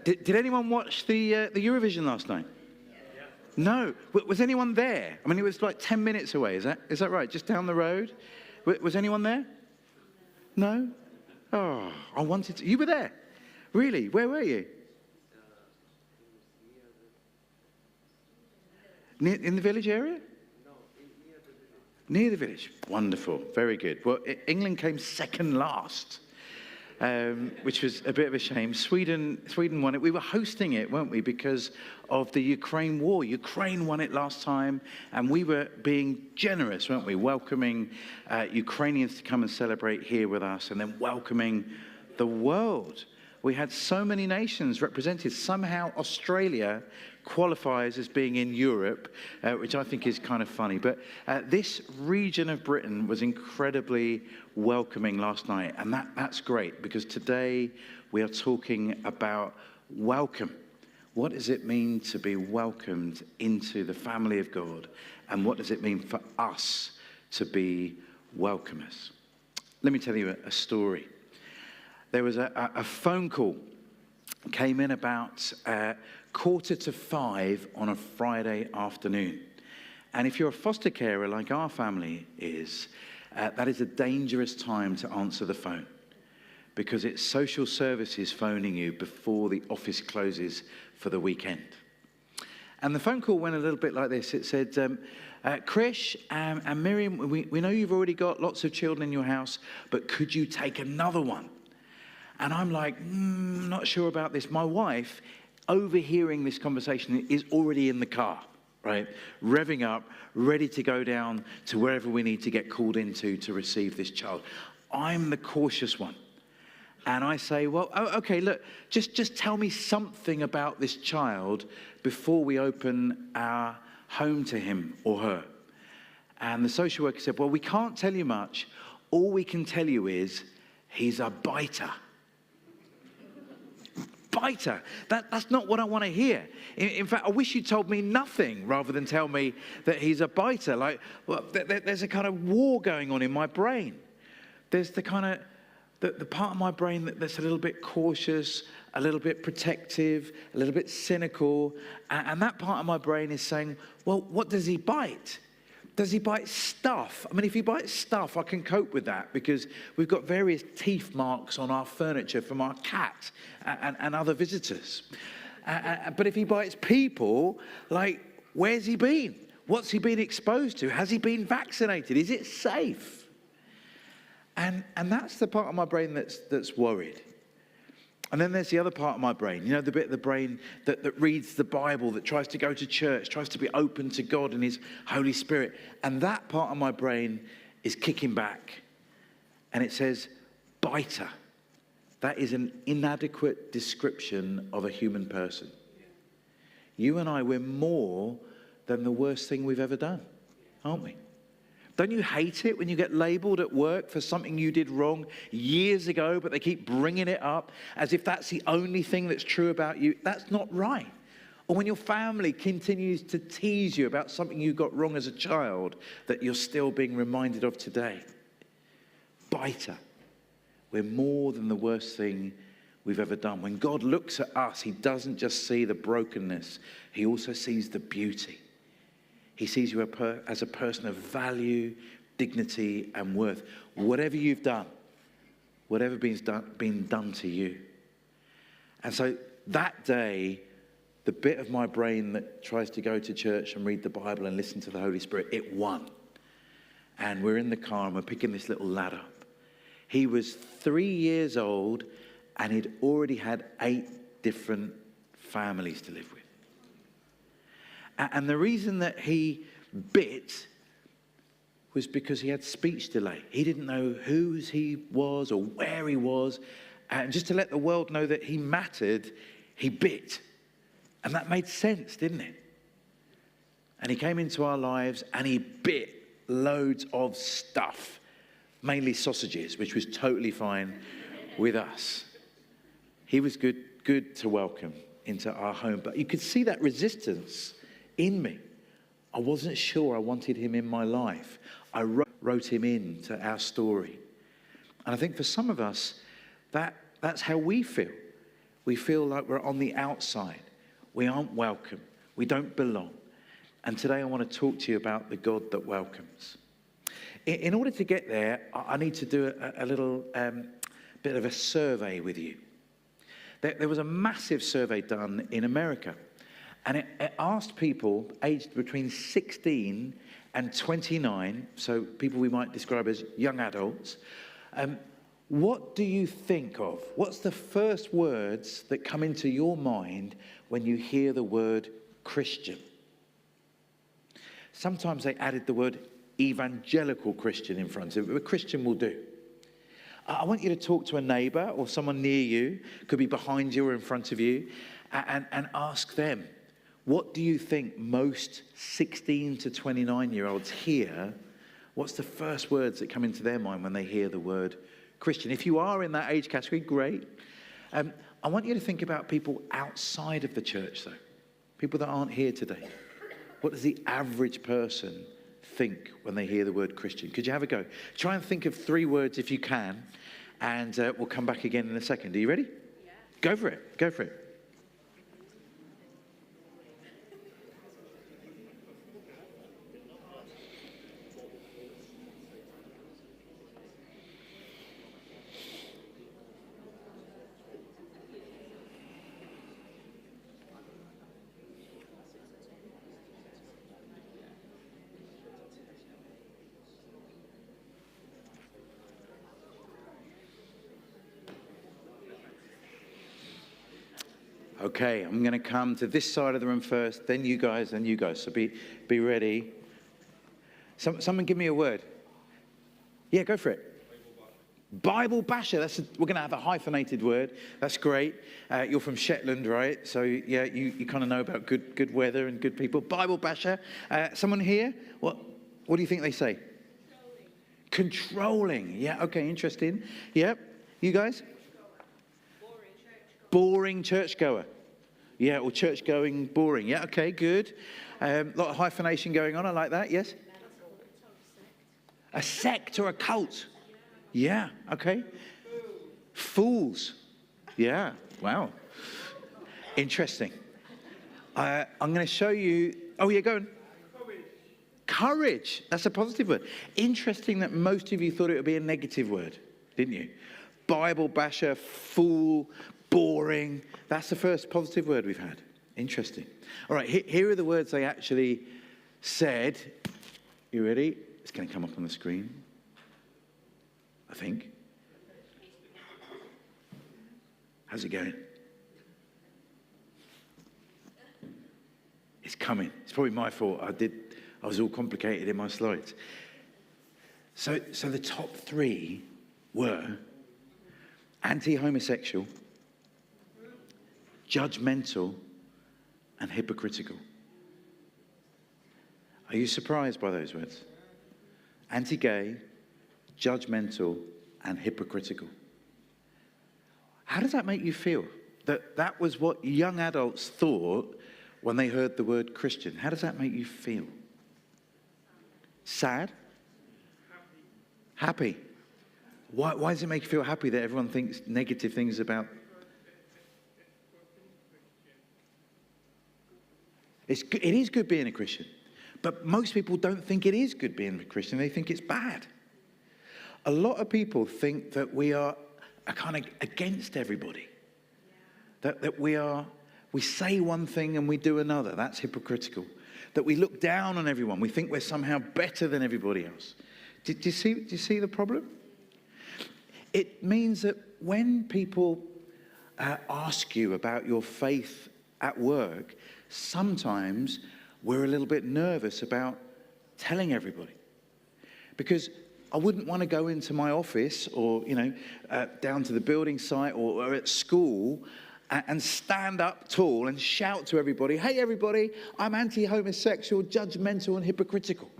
Did anyone watch the Eurovision last night? Yeah. No. Was anyone there? I mean, it was like 10 minutes away. Is that right? Just down the road? Was anyone there? No? Oh, I wanted to. You were there? Really? Where were you? In the village area? No, near the village. Near the village. Wonderful. Very good. Well, England came second last. Which was a bit of a shame. Sweden won it. We were hosting it, weren't we, because of the Ukraine war. Ukraine won it last time, and we were being generous, weren't we, welcoming Ukrainians to come and celebrate here with us, and then welcoming the world. We had so many nations represented. Somehow Australia qualifies as being in Europe, which I think is kind of funny. But this region of Britain was incredibly welcoming last night. And that's great, because today we are talking about welcome. What does it mean to be welcomed into the family of God? And what does it mean for us to be welcomers? Let me tell you a story. There was a phone call, came in about 4:45 on a Friday afternoon. And if you're a foster carer like our family is, that is a dangerous time to answer the phone, because it's social services phoning you before the office closes for the weekend. And the phone call went a little bit like this. It said, Krish and Miriam, we know you've already got lots of children in your house, but could you take another one? And I'm like, not sure about this. My wife, overhearing this conversation, is already in the car, right? Revving up, ready to go down to wherever we need to get called into to receive this child. I'm the cautious one. And I say, well, okay, look, just tell me something about this child before we open our home to him or her. And the social worker said, well, we can't tell you much. All we can tell you is he's a biter. Biter. That's not what I want to hear. In fact, I wish you told me nothing rather than tell me that he's a biter. Like, well, there's a kind of war going on in my brain. There's the kind of the part of my brain that's a little bit cautious, a little bit protective, a little bit cynical, and that part of my brain is saying, well, what does he bite? Does he bite stuff? I mean, if he bites stuff, I can cope with that, because we've got various teeth marks on our furniture from our cat and other visitors. But if he bites people, like, where's he been? What's he been exposed to? Has he been vaccinated? Is it safe? And that's the part of my brain that's worried. And then there's the other part of my brain, you know, the bit of the brain that reads the Bible, that tries to go to church, tries to be open to God and his Holy Spirit. And that part of my brain is kicking back. And it says, biter. That is an inadequate description of a human person. You and I, we're more than the worst thing we've ever done, aren't we? Don't you hate it when you get labeled at work for something you did wrong years ago, but they keep bringing it up as if that's the only thing that's true about you? That's not right. Or when your family continues to tease you about something you got wrong as a child that you're still being reminded of today. Biter. We're more than the worst thing we've ever done. When God looks at us, he doesn't just see the brokenness, he also sees the beauty. He sees you as a person of value, dignity, and worth. Whatever you've done, whatever been done to you. And so that day, the bit of my brain that tries to go to church and read the Bible and listen to the Holy Spirit, it won. And we're in the car and we're picking this little lad up. He was 3 years old and he'd already had 8 different families to live with. And the reason that he bit was because he had speech delay. He didn't know whose he was or where he was. And just to let the world know that he mattered, he bit. And that made sense, didn't it? And he came into our lives and he bit loads of stuff. Mainly sausages, which was totally fine with us. He was good to welcome into our home. But you could see that resistance in me. I wasn't sure I wanted him in my life. I wrote him into our story. And I think for some of us, that's how we feel. We feel like we're on the outside. We aren't welcome. We don't belong. And today I want to talk to you about the God that welcomes. In order to get there, I need to do a little bit of a survey with you. There was a massive survey done in America, and it asked people aged between 16 and 29, so people we might describe as young adults, what do you think of? What's the first words that come into your mind when you hear the word Christian? Sometimes they added the word evangelical Christian in front of it, but Christian will do. I want you to talk to a neighbor or someone near you, could be behind you or in front of you, and ask them, what do you think most 16 to 29-year-olds hear? What's the first words that come into their mind when they hear the word Christian? If you are in that age category, great. I want you to think about people outside of the church, though. People that aren't here today. What does the average person think when they hear the word Christian? Could you have a go? Try and think of 3 words if you can, and we'll come back again in a second. Are you ready? Yeah. Go for it. Go for it. Okay, I'm going to come to this side of the room first, then you guys, then you guys. So be ready. Someone give me a word. Yeah, go for it. Bible basher. We're going to have a hyphenated word. That's great. You're from Shetland, right? So yeah, you kind of know about good weather and good people. Bible basher. Someone here? What do you think they say? Controlling. Yeah. Okay. Interesting. Yep. You guys? Boring churchgoer. Yeah, or church-going boring. Yeah, okay, good. A lot of hyphenation going on. I like that, yes? A sect or a cult. Yeah, okay. Fools. Yeah, wow. Interesting. I'm going to show you... Oh, yeah, go on. Courage. That's a positive word. Interesting that most of you thought it would be a negative word, didn't you? Bible basher, fool, boring. That's the first positive word we've had. Interesting. All right, here are the words they actually said. You ready? It's going to come up on the screen, I think. How's it going? It's coming. It's probably my fault. I was all complicated in my slides. So the top 3 were anti-homosexual, judgmental, and hypocritical. Are you surprised by those words? Anti-gay, judgmental, and hypocritical. How does that make you feel? That was what young adults thought when they heard the word Christian. How does that make you feel? Sad? Happy. Why does it make you feel happy that everyone thinks negative things about? It is good being a Christian, but most people don't think it is good being a Christian. They think it's bad. A lot of people think that we are kind of against everybody. That we say one thing and we do another. That's hypocritical. That we look down on everyone. We think we're somehow better than everybody else. Do you see the problem? It means that when people ask you about your faith at work, sometimes we're a little bit nervous about telling everybody. Because I wouldn't want to go into my office or, down to the building site or at school and stand up tall and shout to everybody, hey, everybody, I'm anti-homosexual, judgmental, and hypocritical.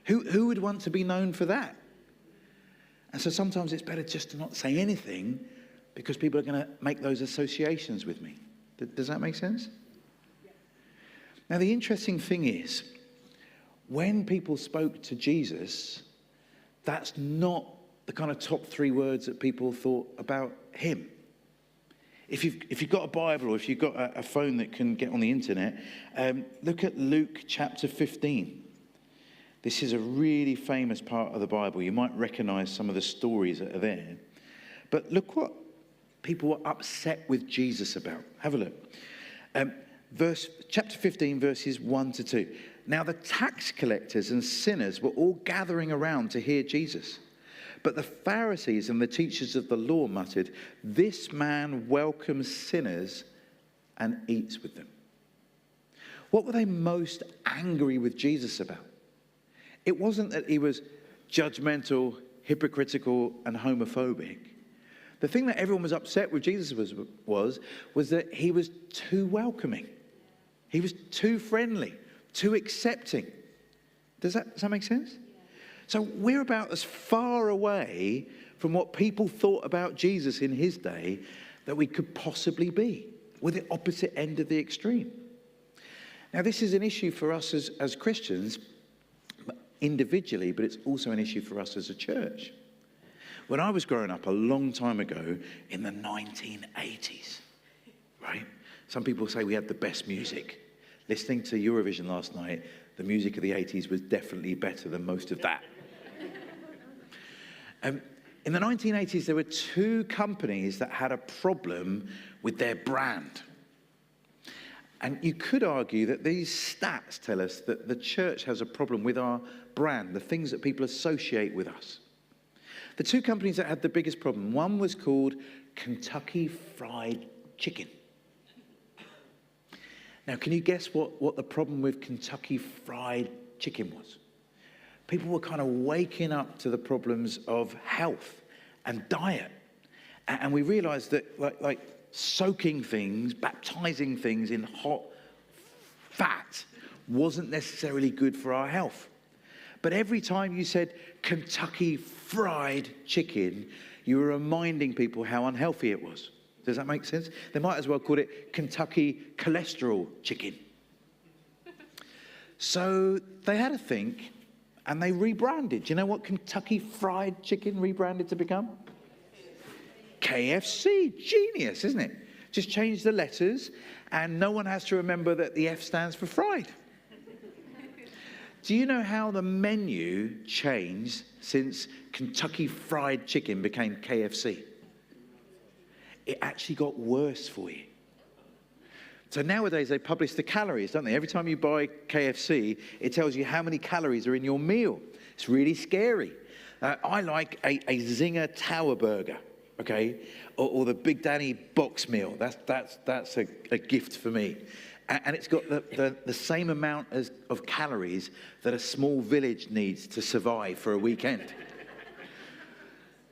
Who would want to be known for that? And so sometimes it's better just to not say anything because people are going to make those associations with me. Does that make sense? Now, the interesting thing is, when people spoke to Jesus, that's not the kind of top 3 words that people thought about him. if you've got a Bible or if you've got a phone that can get on the internet, look at Luke chapter 15. This is a really famous part of the Bible. You might recognize some of the stories that are there. But look what people were upset with Jesus about. Have a look. Chapter 15, verses 1 to 2. Now the tax collectors and sinners were all gathering around to hear Jesus. But the Pharisees and the teachers of the law muttered, "This man welcomes sinners and eats with them." What were they most angry with Jesus about? It wasn't that he was judgmental, hypocritical, and homophobic. The thing that everyone was upset with Jesus was that he was too welcoming. He was too friendly, too accepting. Does that make sense? So we're about as far away from what people thought about Jesus in his day that we could possibly be. We're the opposite end of the extreme. Now, this is an issue for us as Christians individually, but it's also an issue for us as a church. When I was growing up a long time ago in the 1980s, right? Some people say we had the best music. Listening to Eurovision last night, the music of the 80s was definitely better than most of that. In the 1980s, there were two companies that had a problem with their brand. And you could argue that these stats tell us that the church has a problem with our brand, the things that people associate with us. The two companies that had the biggest problem, one was called Kentucky Fried Chicken. Now, can you guess what the problem with Kentucky Fried Chicken was? People were kind of waking up to the problems of health and diet. And we realized that like soaking things, baptizing things in hot fat wasn't necessarily good for our health. But every time you said Kentucky Fried Chicken, you were reminding people how unhealthy it was. Does that make sense? They might as well call it Kentucky Cholesterol Chicken. So they had a think and they rebranded. Do you know what Kentucky Fried Chicken rebranded to become? KFC. Genius, isn't it? Just change the letters and no one has to remember that the F stands for fried. Do you know how the menu changed since Kentucky Fried Chicken became KFC? It actually got worse for you. So nowadays they publish the calories, don't they? Every time you buy KFC, it tells you how many calories are in your meal. It's really scary. I like a Zinger Tower Burger, okay? Or the Big Danny box meal. That's a gift for me. And it's got the same amount of calories that a small village needs to survive for a weekend.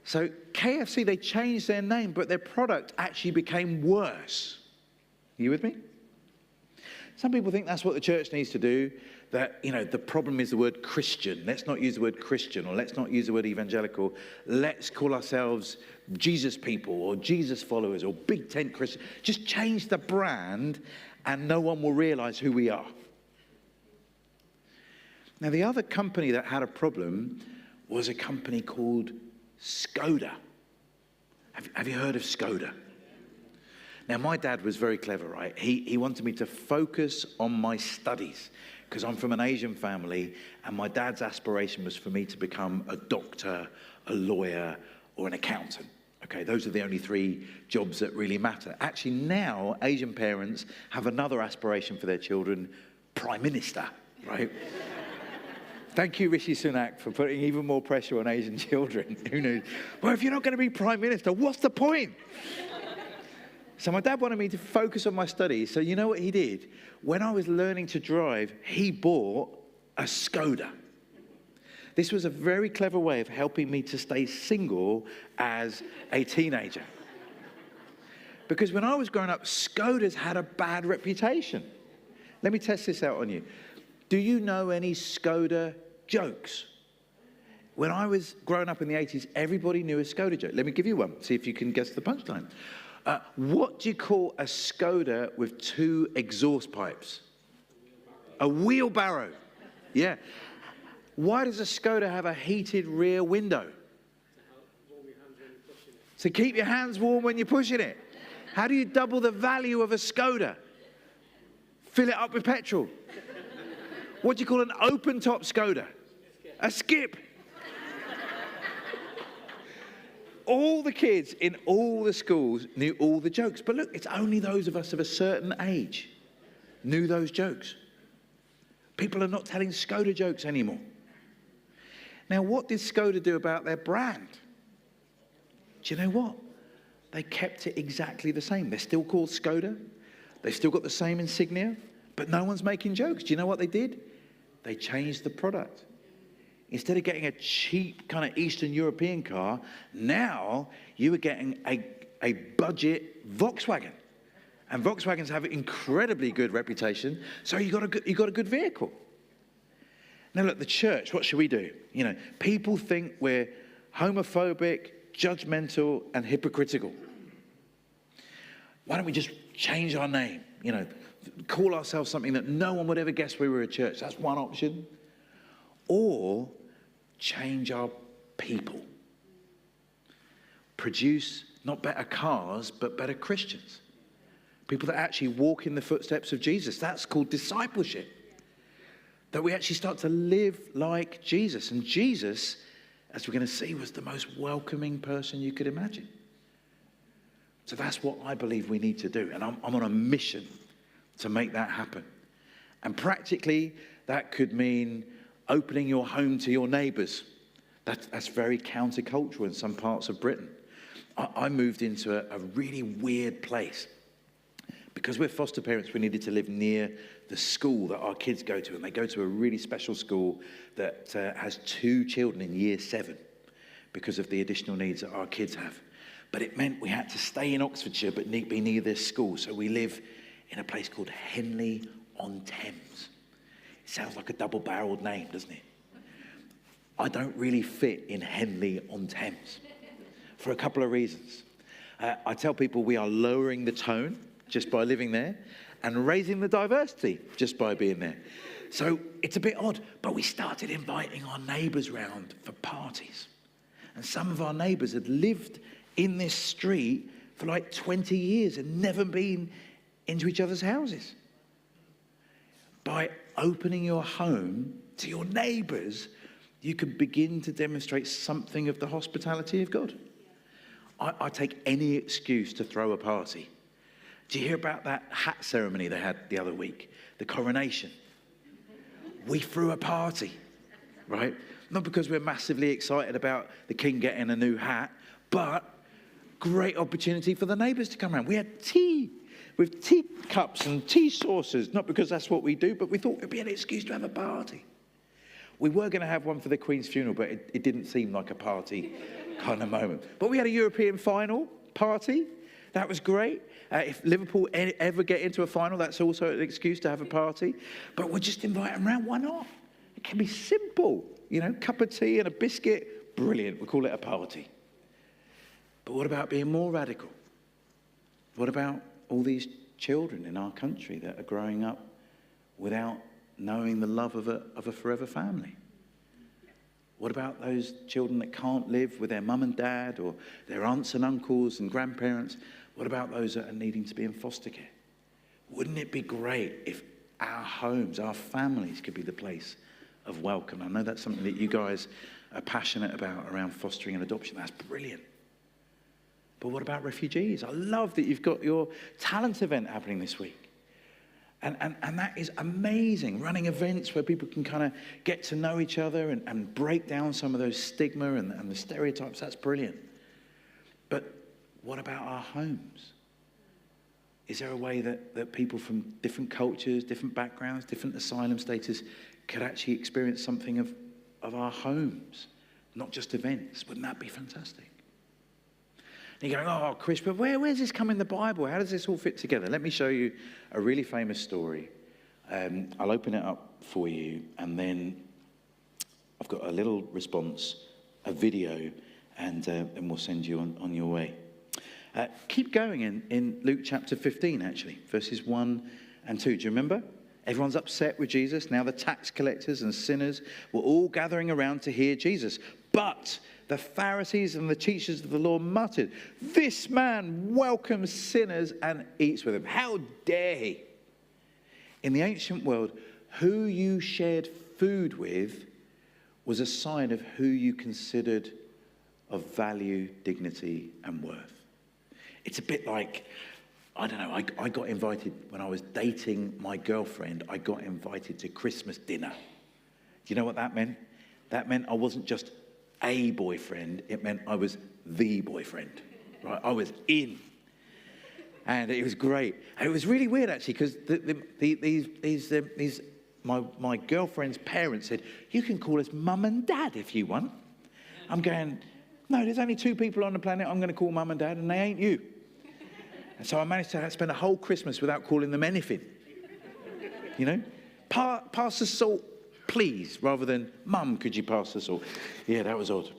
So KFC, they changed their name, but their product actually became worse. Are you with me? Some people think that's what the church needs to do, that, you know, the problem is the word Christian. Let's not use the word Christian, or let's not use the word evangelical. Let's call ourselves Jesus people or Jesus followers or Big Tent Christian. Just change the brand and no one will realize who we are. Now, the other company that had a problem was a company called Skoda. Have you heard of Skoda? Now, my dad was very clever, right? He wanted me to focus on my studies because I'm from an Asian family and my dad's aspiration was for me to become a doctor, a lawyer, or an accountant. Okay, those are the only three jobs that really matter. Actually, now Asian parents have another aspiration for their children, Prime Minister, right? Thank you, Rishi Sunak, for putting even more pressure on Asian children. Who knew? Well, if you're not going to be Prime Minister, what's the point? So my dad wanted me to focus on my studies. So you know what he did? When I was learning to drive, he bought a Skoda. This was a very clever way of helping me to stay single as a teenager. Because when I was growing up, Skodas had a bad reputation. Let me test this out on you. Do you know any Skoda jokes? When I was growing up in the 80s, everybody knew a Skoda joke. Let me give you one. See if you can guess the punchline. What do you call a Skoda with two exhaust pipes? A wheelbarrow. Yeah. Why does a Skoda have a heated rear window? To keep your hands warm when you're pushing it. How do you double the value of a Skoda? Fill it up with petrol. What do you call an open-top Skoda? A skip. All the kids in all the schools knew all the jokes. But look, it's only those of us of a certain age knew those jokes. People are not telling Skoda jokes anymore. Now, what did Skoda do about their brand? Do you know what? They kept it exactly the same. They're still called Skoda. They've still got the same insignia, but no one's making jokes. Do you know what they did? They changed the product. Instead of getting a cheap kind of Eastern European car, now you were getting a budget Volkswagen. And Volkswagens have an incredibly good reputation, so you got a good vehicle. Now look, the church, what should we do? You know, people think we're homophobic, judgmental, and hypocritical. Why don't we just change our name? You know, call ourselves something that no one would ever guess we were a church. That's one option. Or change our people. Produce not better cars, but better Christians. People that actually walk in the footsteps of Jesus. That's called discipleship. That we actually start to live like Jesus. And Jesus, as we're going to see, was the most welcoming person you could imagine. So that's what I believe we need to do. And I'm on a mission to make that happen. And practically, that could mean opening your home to your neighbours. That's very countercultural in some parts of Britain. I moved into a really weird place. Because we're foster parents, we needed to live near the school that our kids go to. And they go to a really special school that has 2 children in year 7 because of the additional needs that our kids have. But it meant we had to stay in Oxfordshire but be near this school. So we live in a place called Henley-on-Thames. It sounds like a double-barreled name, doesn't it? I don't really fit in Henley-on-Thames for a couple of reasons. I tell people we are lowering the tone just by living there and raising the diversity just by being there. So it's a bit odd, but we started inviting our neighbours round for parties. And some of our neighbours had lived in this street for like 20 years and never been into each other's houses. By opening your home to your neighbours, you can begin to demonstrate something of the hospitality of God. I take any excuse to throw a party. Do you hear about that hat ceremony they had the other week? The coronation. We threw a party, right? Not because we're massively excited about the king getting a new hat, but great opportunity for the neighbours to come around. We had tea with teacups and tea saucers, not because that's what we do, but we thought it'd be an excuse to have a party. We were going to have one for the Queen's funeral, but it didn't seem like a party kind of moment. But we had a European final party. That was great. If Liverpool ever get into a final, that's also an excuse to have a party. But we'll just invite them around. Why not? It can be simple. You know, cup of tea and a biscuit. Brilliant. We'll call it a party. But what about being more radical? What about all these children in our country that are growing up without knowing the love of a forever family? What about those children that can't live with their mum and dad or their aunts and uncles and grandparents? What about those that are needing to be in foster care? Wouldn't it be great if our homes, our families could be the place of welcome? I know that's something that you guys are passionate about around fostering and adoption. That's brilliant. But what about refugees? I love that you've got your talent event happening this week. And that is amazing, running events where people can kind of get to know each other and break down some of those stigma and the stereotypes. That's brilliant. But what about our homes? Is there a way that people from different cultures, different backgrounds, different asylum status could actually experience something of our homes, not just events? Wouldn't that be fantastic? And you're going, oh, Chris, but where's this come in the Bible? How does this all fit together? Let me show you a really famous story. I'll open it up for you, and then I've got a little response, a video, and we'll send you on your way. Keep going in Luke chapter 15, actually, verses 1 and 2. Do you remember? Everyone's upset with Jesus. Now the tax collectors and sinners were all gathering around to hear Jesus. But The Pharisees and the teachers of the law muttered, "This man welcomes sinners and eats with them. How dare he?" In the ancient world, who you shared food with was a sign of who you considered of value, dignity, and worth. It's a bit like, I don't know, I got invited when I was dating my girlfriend, I got invited to Christmas dinner. Do you know what that meant? That meant I wasn't just a boyfriend, it meant I was the boyfriend, right? I was in. And it was great. And it was really weird, actually, because my girlfriend's parents said, "You can call us mum and dad if you want." I'm going, no, there's only 2 people on the planet I'm going to call mum and dad, and they ain't you. And so I managed to spend a whole Christmas without calling them anything. You know? Pass the salt, please, rather than, "Mum, could you pass the salt?" Yeah, that was odd.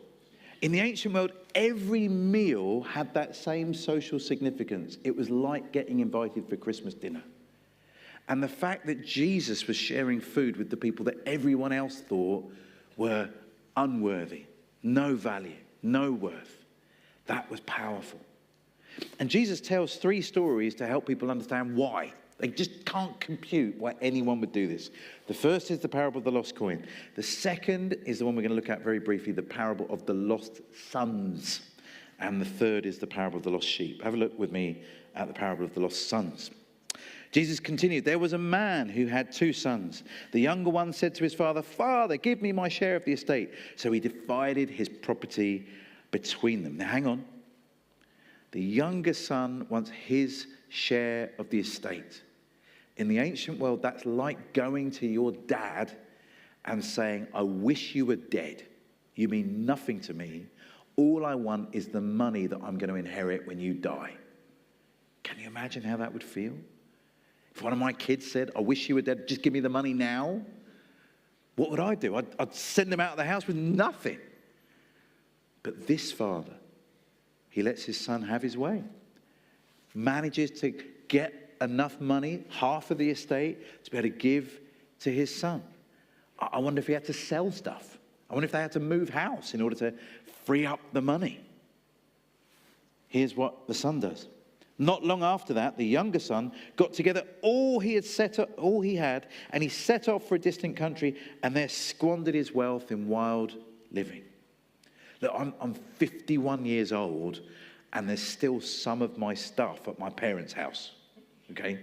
In the ancient world, every meal had that same social significance. It was like getting invited for Christmas dinner. And the fact that Jesus was sharing food with the people that everyone else thought were unworthy, no value, no worth, that was powerful. And Jesus tells 3 stories to help people understand why. They just can't compute why anyone would do this. The first is the parable of the lost coin. The second is the one we're going to look at very briefly, the parable of the lost sons. And the third is the parable of the lost sheep. Have a look with me at the parable of the lost sons. Jesus continued, "There was a man who had 2 sons. The younger one said to his father, 'Father, give me my share of the estate.' So he divided his property between them." Now hang on. The younger son wants his share of the estate. In the ancient world, that's like going to your dad and saying, "I wish you were dead. You mean nothing to me. All I want is the money that I'm going to inherit when you die." Can you imagine how that would feel? If one of my kids said, "I wish you were dead, just give me the money now," what would I do? I'd send them out of the house with nothing. But this father, he lets his son have his way. Manages to get enough money, half of the estate, to be able to give to his son. I wonder if he had to sell stuff. I wonder if they had to move house in order to free up the money. Here's what the son does. Not long after that, the younger son got together all he had, and he set off for a distant country, and there squandered his wealth in wild living. Look, I'm 51 years old, and there's still some of my stuff at my parents' house, okay?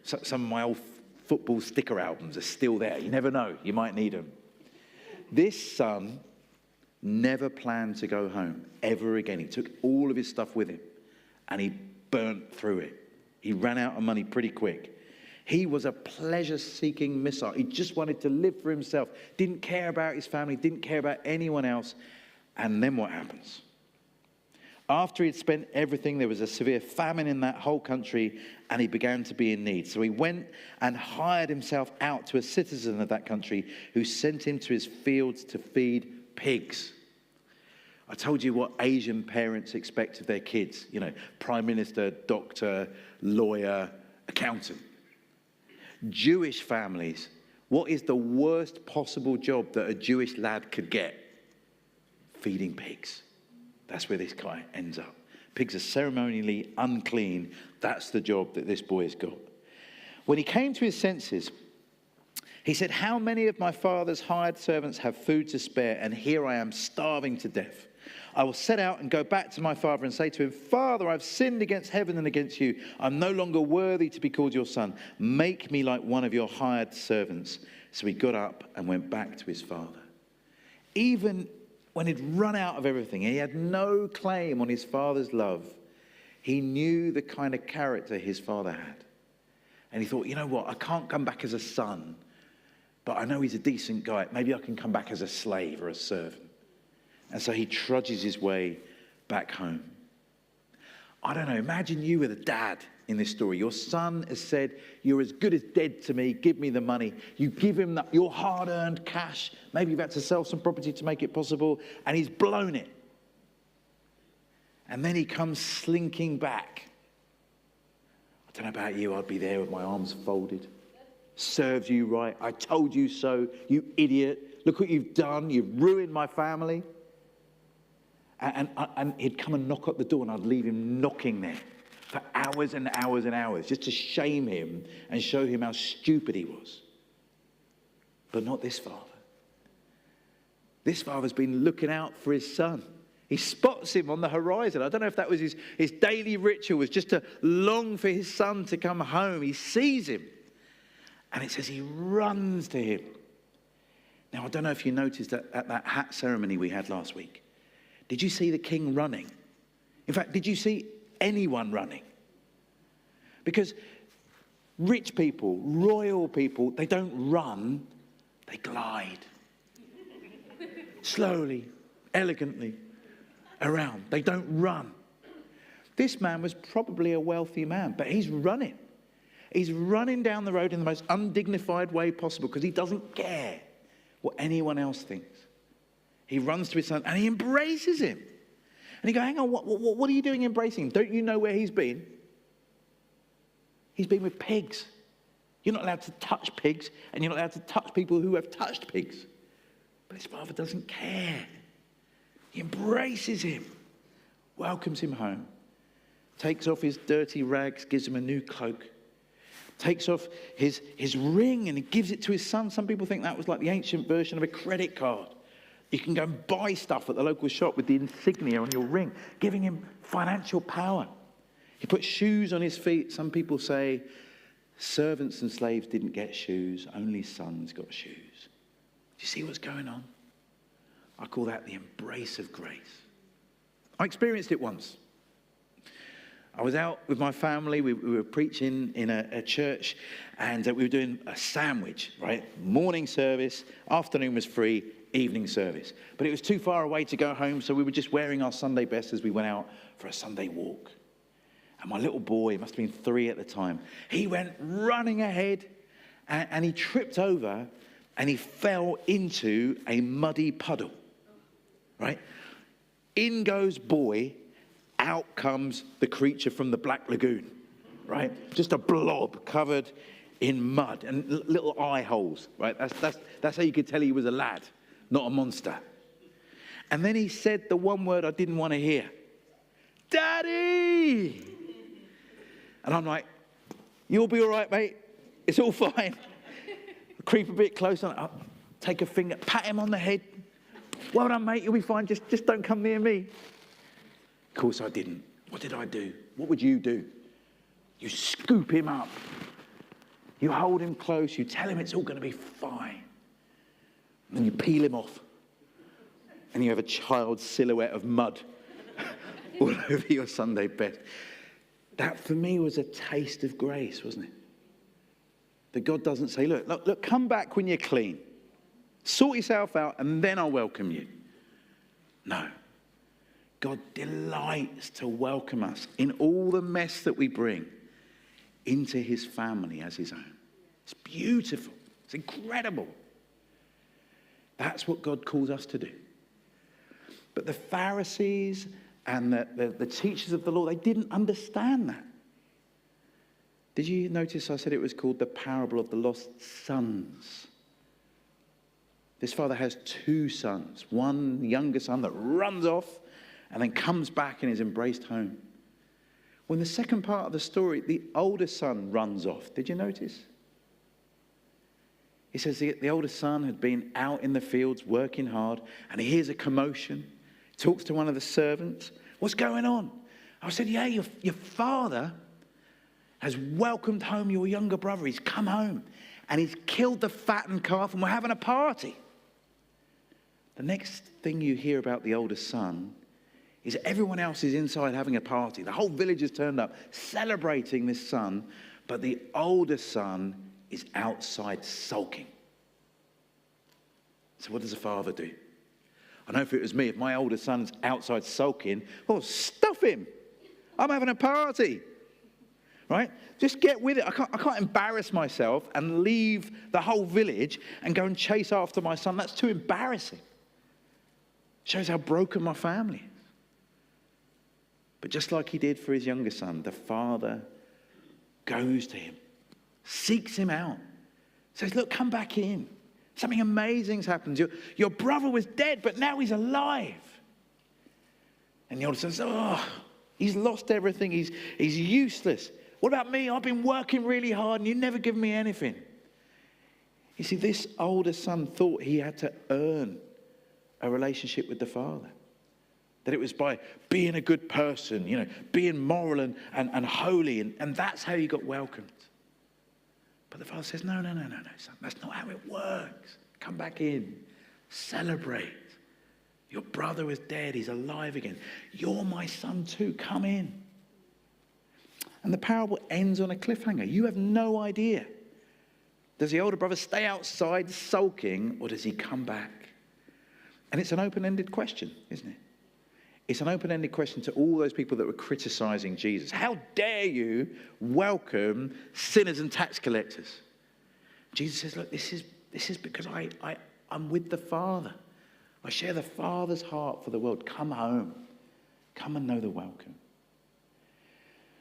So, some of my old football sticker albums are still there. You never know, you might need them. This son never planned to go home ever again. He took all of his stuff with him, and he burnt through it. He ran out of money pretty quick. He was a pleasure-seeking missile. He just wanted to live for himself, didn't care about his family, didn't care about anyone else. And then what happens? After he'd spent everything, there was a severe famine in that whole country, and he began to be in need. So he went and hired himself out to a citizen of that country who sent him to his fields to feed pigs. I told you what Asian parents expect of their kids. You know, prime minister, doctor, lawyer, accountant. Jewish families, what is the worst possible job that a Jewish lad could get? Feeding pigs. That's where this guy ends up. Pigs are ceremonially unclean. That's the job that this boy has got. When he came to his senses, he said, "How many of my father's hired servants have food to spare, and here I am starving to death? I will set out and go back to my father and say to him, 'Father, I've sinned against heaven and against you. I'm no longer worthy to be called your son. Make me like one of your hired servants.' So he got up and went back to his father." Even when he'd run out of everything, he had no claim on his father's love, he knew the kind of character his father had. And he thought, you know what, I can't come back as a son, but I know he's a decent guy. Maybe I can come back as a slave or a servant. And so he trudges his way back home. I don't know, imagine you with a dad in this story. Your son has said, "You're as good as dead to me, give me the money." You give him your hard-earned cash. Maybe you've had to sell some property to make it possible, and he's blown it. And then he comes slinking back. I don't know about you, I'd be there with my arms folded. Serves you right, I told you so, you idiot. Look what you've done, you've ruined my family. And he'd come and knock at the door, and I'd leave him knocking there for hours and hours and hours, just to shame him and show him how stupid he was. But not this father. This father's been looking out for his son. He spots him on the horizon. I don't know if that was his daily ritual, was just to long for his son to come home. He sees him. And it says he runs to him. Now, I don't know if you noticed that at that hat ceremony we had last week. Did you see the king running? In fact, did you see anyone running? Because rich people, royal people, they don't run, they glide. Slowly, elegantly around. They don't run. This man was probably a wealthy man, but he's running. He's running down the road in the most undignified way possible because he doesn't care what anyone else thinks. He runs to his son and he embraces him. And he goes, hang on, what are you doing embracing him? Don't you know where he's been? He's been with pigs. You're not allowed to touch pigs, and you're not allowed to touch people who have touched pigs. But his father doesn't care. He embraces him, welcomes him home, takes off his dirty rags, gives him a new cloak, takes off his ring and he gives it to his son. Some people think that was like the ancient version of a credit card. You can go and buy stuff at the local shop with the insignia on your ring, giving him financial power. He puts shoes on his feet. Some people say servants and slaves didn't get shoes, only sons got shoes. Do you see what's going on? I call that the embrace of grace. I experienced it once. I was out with my family. We were preaching in a church, and we were doing a sandwich, right? Morning service, afternoon was free, evening service. But it was too far away to go home, so we were just wearing our Sunday best as we went out for a Sunday walk. And my little boy, must have been 3 at the time, he went running ahead, and he tripped over, and he fell into a muddy puddle, right? In goes boy, out comes the creature from the Black Lagoon, right? Just a blob covered in mud and little eye holes, right? That's how you could tell he was a lad, not a monster. And then he said the one word I didn't want to hear. Daddy! And I'm like, you'll be all right, mate. It's all fine. Creep a bit closer, take a finger, pat him on the head. Well done, mate, you'll be fine. Just don't come near me. Of course I didn't. What did I do? What would you do? You scoop him up. You hold him close. You tell him it's all going to be fine. And then you peel him off. And you have a child's silhouette of mud all over your Sunday best. That for me was a taste of grace, wasn't it? That God doesn't say, look, come back when you're clean. Sort yourself out and then I'll welcome you. No. God delights to welcome us in all the mess that we bring into his family as his own. It's beautiful. It's incredible. That's what God calls us to do. But the Pharisees and the teachers of the law, they didn't understand that. Did you notice I said it was called the parable of the lost sons? This father has 2 sons. One younger son that runs off and then comes back and is embraced home. When the second part of the story, the older son runs off. Did you notice? He says the older son had been out in the fields working hard and he hears a commotion. He talks to one of the servants. What's going on? I said, yeah, your father has welcomed home your younger brother. He's come home and he's killed the fattened calf and we're having a party. The next thing you hear about the older son is everyone else is inside having a party. The whole village has turned up celebrating this son, but the older son is outside sulking. So what does the father do? I know if it was me, if my older son's outside sulking, oh, stuff him. I'm having a party. Right? Just get with it. I can't embarrass myself and leave the whole village and go and chase after my son. That's too embarrassing. Shows how broken my family is. But just like he did for his younger son, the father goes to him, seeks him out, says, look, come back in. Something amazing's happened. Your brother was dead, but now he's alive. And the older son says, oh, he's lost everything. He's useless. What about me? I've been working really hard and you never given me anything. You see, this older son thought he had to earn a relationship with the father. That it was by being a good person, being moral and holy. And that's how you got welcomed. But the father says, no, son. That's not how it works. Come back in. Celebrate. Your brother is dead. He's alive again. You're my son too. Come in. And the parable ends on a cliffhanger. You have no idea. Does the older brother stay outside sulking, or does he come back? And it's an open-ended question, isn't it? It's an open-ended question to all those people that were criticizing Jesus. How dare you welcome sinners and tax collectors? Jesus says, look, this is because I'm with the Father. I share the Father's heart for the world. Come home. Come and know the welcome.